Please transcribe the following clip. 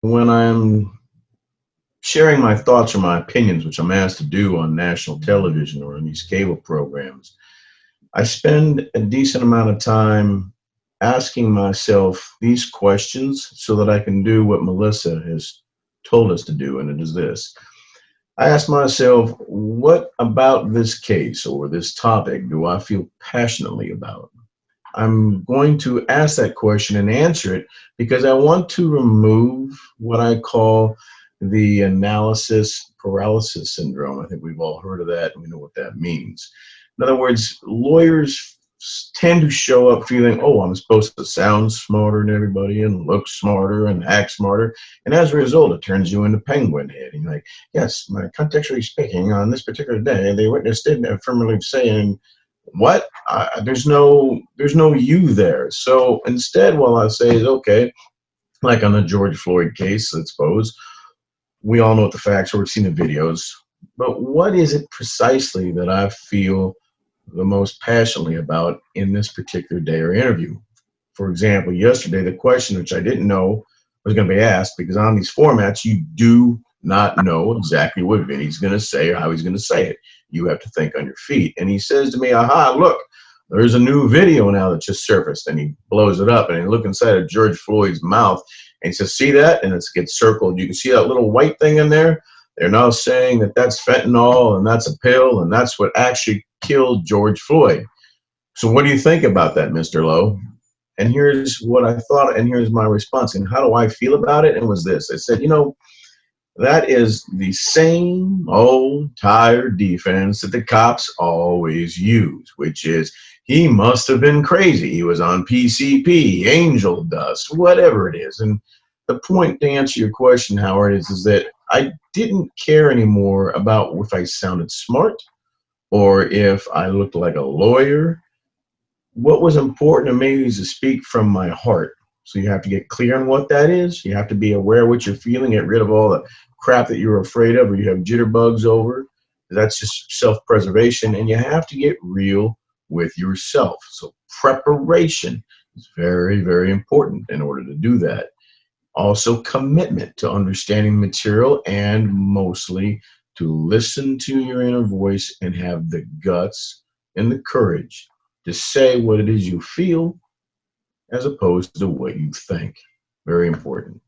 When I'm sharing my thoughts or my opinions, which I'm asked to do on national television or in these cable programs, I spend a decent amount of time asking myself these questions so that I can do what Melissa has told us to do, and it is this. I ask myself, what about this case or this topic do I feel passionately about? I'm going to ask that question and answer it because I want to remove what I call the analysis paralysis syndrome. I think we've all heard of that and we know what that means. In other words, lawyers tend to show up feeling, oh, I'm supposed to sound smarter than everybody and look smarter and act smarter. And as a result, it turns you into penguin head. And you're like, yes, contextually speaking, on this particular day, the witness did affirmatively say, and what? There's no you there. So instead, what I say is, okay, like on the George Floyd case, let's suppose, we all know what the facts are, we've seen the videos, but what is it precisely that I feel the most passionately about in this particular day or interview? For example, yesterday, the question which I didn't know was going to be asked, because on these formats, you do not know exactly what Vinny's going to say or how he's going to say it. You have to think on your feet. And he says to me, aha, look, there's a new video now that just surfaced. And he blows it up and he look inside of George Floyd's mouth and he says, see that? And it gets circled. You can see that little white thing in there. They're now saying that that's fentanyl and that's a pill and that's what actually killed George Floyd. So what do you think about that, Mr. Lowe? And here's what I thought, and here's my response. And how do I feel about it? And it was this. I said, that is the same old tired defense that the cops always use, which is he must have been crazy. He was on PCP, angel dust, whatever it is. And the point, to answer your question, Howard, is that I didn't care anymore about if I sounded smart or if I looked like a lawyer. What was important to me is to speak from my heart. So you have to get clear on what that is. You have to be aware of what you're feeling, get rid of all the crap that you're afraid of or you have jitterbugs over. That's just self-preservation. And you have to get real with yourself. So preparation is very, very important in order to do that. Also commitment to understanding material and mostly to listen to your inner voice and have the guts and the courage to say what it is you feel as opposed to what you think. Very important.